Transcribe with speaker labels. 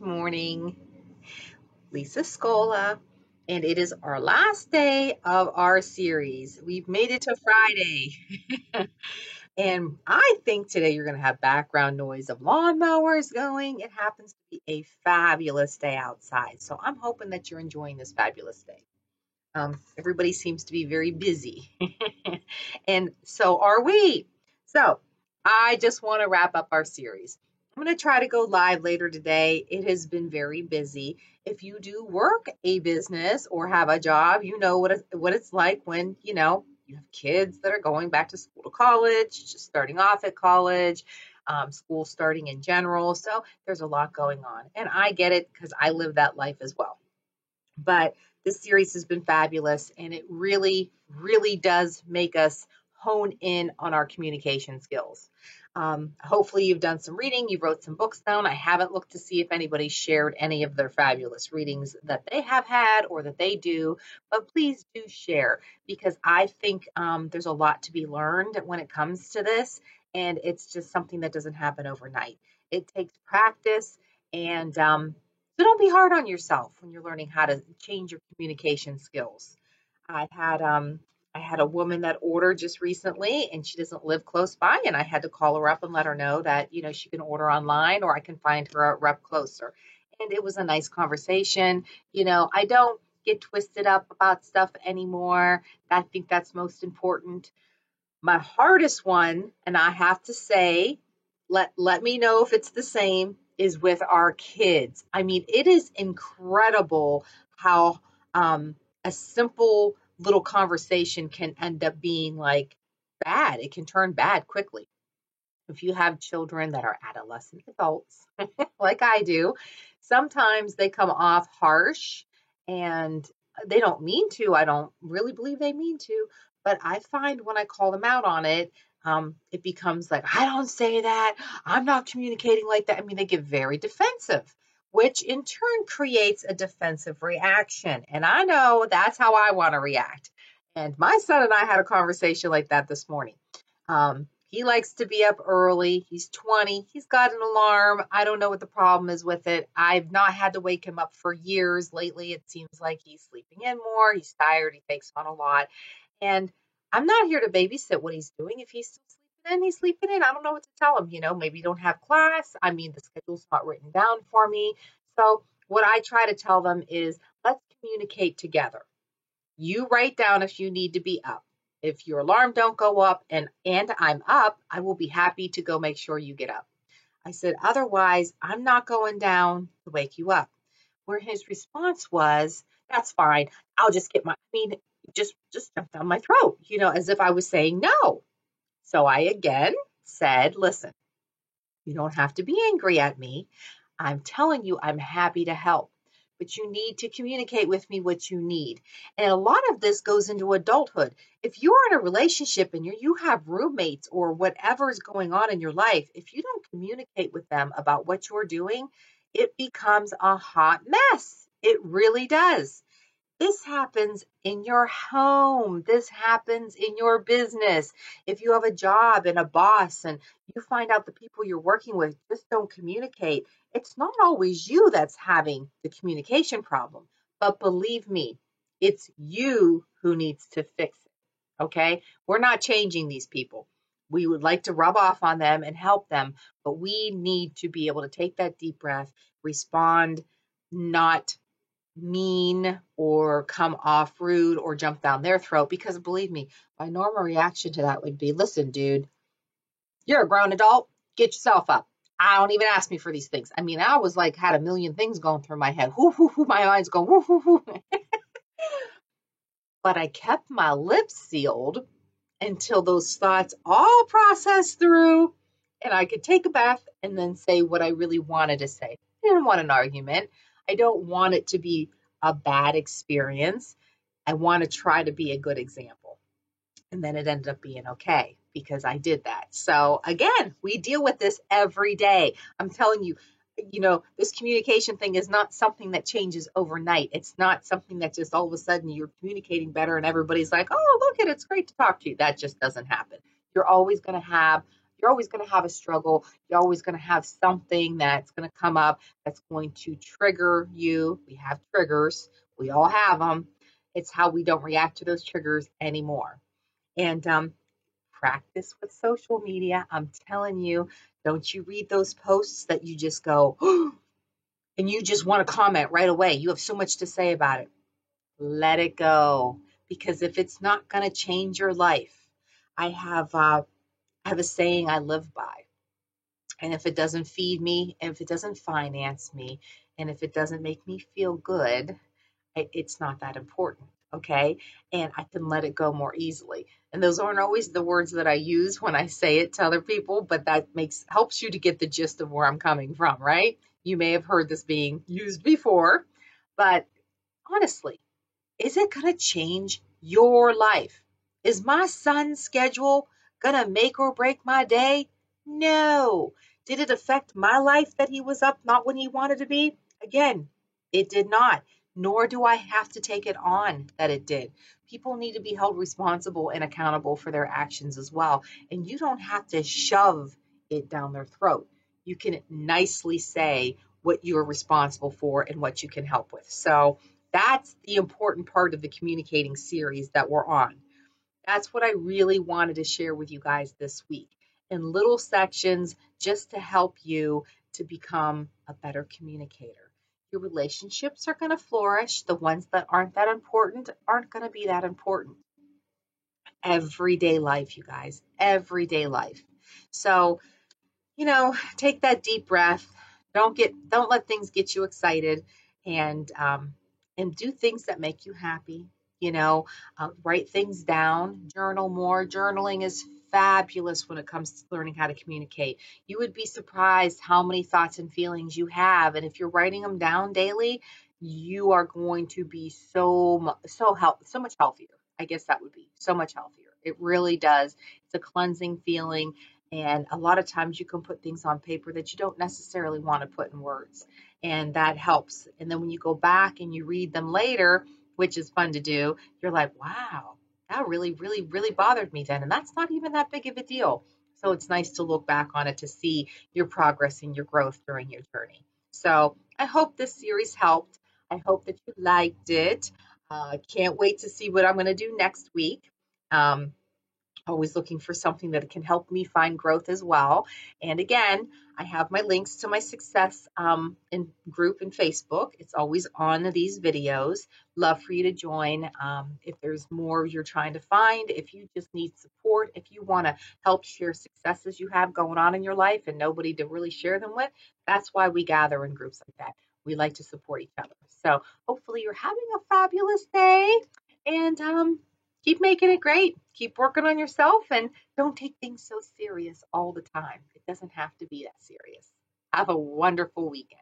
Speaker 1: morning. Lisa Scola, and it is our last day of our series. We've made it to Friday, and I think today you're going to have background noise of lawnmowers going. It happens to be a fabulous day outside, so I'm hoping that you're enjoying this fabulous day. Everybody seems to be very busy, and so are we. So I just want to wrap up our series. I'm going to try to go live later today. It has been very busy. If you do work a business or have a job, you know what it's like when, you have kids that are going back to school to college, just starting off at college, school starting in general. So there's a lot going on. And I get it because I live that life as well. But this series has been fabulous, and it really, really does make us hone in on our communication skills. Hopefully you've done some reading, you wrote some books down. I haven't looked to see if anybody shared any of their fabulous readings that they have had or that they do, but please do share, because I think there's a lot to be learned when it comes to this, and it's just something that doesn't happen overnight. It takes practice, and so don't be hard on yourself when you're learning how to change your communication skills. I had I had a woman that ordered just recently, and she doesn't live close by, and I had to call her up and let her know that, she can order online or I can find her a rep closer. And it was a nice conversation. I don't get twisted up about stuff anymore. I think that's most important. My hardest one, and I have to say, let me know if it's the same, is with our kids. I mean, it is incredible how a simple little conversation can end up being like bad. It can turn bad quickly. If you have children that are adolescent adults, like I do, sometimes they come off harsh, and they don't mean to. I don't really believe they mean to, but I find when I call them out on it, it becomes like, I don't say that. I'm not communicating like that. I mean, they get very defensive, which in turn creates a defensive reaction. And I know that's how I want to react. And my son and I had a conversation like that this morning. He likes to be up early. He's 20. He's got an alarm. I don't know what the problem is with it. I've not had to wake him up for years. Lately, it seems like he's sleeping in more. He's tired. He takes on a lot. And I'm not here to babysit what he's doing. If he's still sleeping in, he's sleeping in. I don't know what to tell him. Maybe you don't have class. I mean, the schedule's not written down for me. So what I try to tell them is, let's communicate together. You write down if you need to be up. If your alarm don't go up and I'm up, I will be happy to go make sure you get up. I said, otherwise, I'm not going down to wake you up. Where his response was, that's fine. I'll just just jump down my throat, as if I was saying no. So I again said, listen, you don't have to be angry at me. I'm telling you, I'm happy to help, but you need to communicate with me what you need. And a lot of this goes into adulthood. If you're in a relationship and you have roommates or whatever is going on in your life, if you don't communicate with them about what you're doing, it becomes a hot mess. It really does. This happens in your home. This happens in your business. If you have a job and a boss and you find out the people you're working with just don't communicate, it's not always you that's having the communication problem. But believe me, it's you who needs to fix it. Okay? We're not changing these people. We would like to rub off on them and help them, but we need to be able to take that deep breath, respond, not mean or come off rude or jump down their throat, because believe me, my normal reaction to that would be, listen, dude, you're a grown adult, get yourself up. I don't even ask me for these things. I mean, I was like, had a million things going through my head. Whoo, whoo, whoo, my mind's going, whoo, whoo, whoo. But I kept my lips sealed until those thoughts all processed through and I could take a bath and then say what I really wanted to say. I didn't want an argument. I don't want it to be a bad experience. I want to try to be a good example. And then it ended up being okay because I did that. So again, we deal with this every day. I'm telling you, this communication thing is not something that changes overnight. It's not something that just all of a sudden you're communicating better and everybody's like, oh, look at it, it's great to talk to you. That just doesn't happen. You're always going to have You're always going to have a struggle. You're always going to have something that's going to come up that's going to trigger you. We have triggers. We all have them. It's how we don't react to those triggers anymore. And practice with social media. I'm telling you, don't you read those posts that you just go, and you just want to comment right away. You have so much to say about it. Let it go. Because if it's not going to change your life, I have a saying I live by. And if it doesn't feed me, and if it doesn't finance me, and if it doesn't make me feel good, it's not that important. Okay. And I can let it go more easily. And those aren't always the words that I use when I say it to other people, but that helps you to get the gist of where I'm coming from, right? You may have heard this being used before, but honestly, is it going to change your life? Is my son's schedule going to make or break my day? No. Did it affect my life that he was up not when he wanted to be? Again, it did not. Nor do I have to take it on that it did. People need to be held responsible and accountable for their actions as well. And you don't have to shove it down their throat. You can nicely say what you are responsible for and what you can help with. So, that's the important part of the communicating series that we're on. That's what I really wanted to share with you guys this week in little sections just to help you to become a better communicator. Your relationships are going to flourish. The ones that aren't that important aren't going to be that important. Everyday life, you guys, everyday life. So, take that deep breath. Don't let things get you excited, and do things that make you happy. Write things down, journal more. Journaling is fabulous when it comes to learning how to communicate. You would be surprised how many thoughts and feelings you have, and if you're writing them down daily, you are going to be so much healthier. I guess that would be so much healthier. It really does. It's a cleansing feeling. And a lot of times you can put things on paper that you don't necessarily want to put in words. And that helps. And then when you go back and you read them later, which is fun to do, you're like, wow, that really, really, really bothered me then. And that's not even that big of a deal. So it's nice to look back on it to see your progress and your growth during your journey. So I hope this series helped. I hope that you liked it. Can't wait to see what I'm going to do next week. Always looking for something that can help me find growth as well. And again, I have my links to my success in group in Facebook. It's always on these videos. Love for you to join. If there's more you're trying to find, if you just need support, if you want to help share successes you have going on in your life and nobody to really share them with, that's why we gather in groups like that. We like to support each other. So hopefully you're having a fabulous day, and keep making it great. Keep working on yourself, and don't take things so serious all the time. It doesn't have to be that serious. Have a wonderful weekend.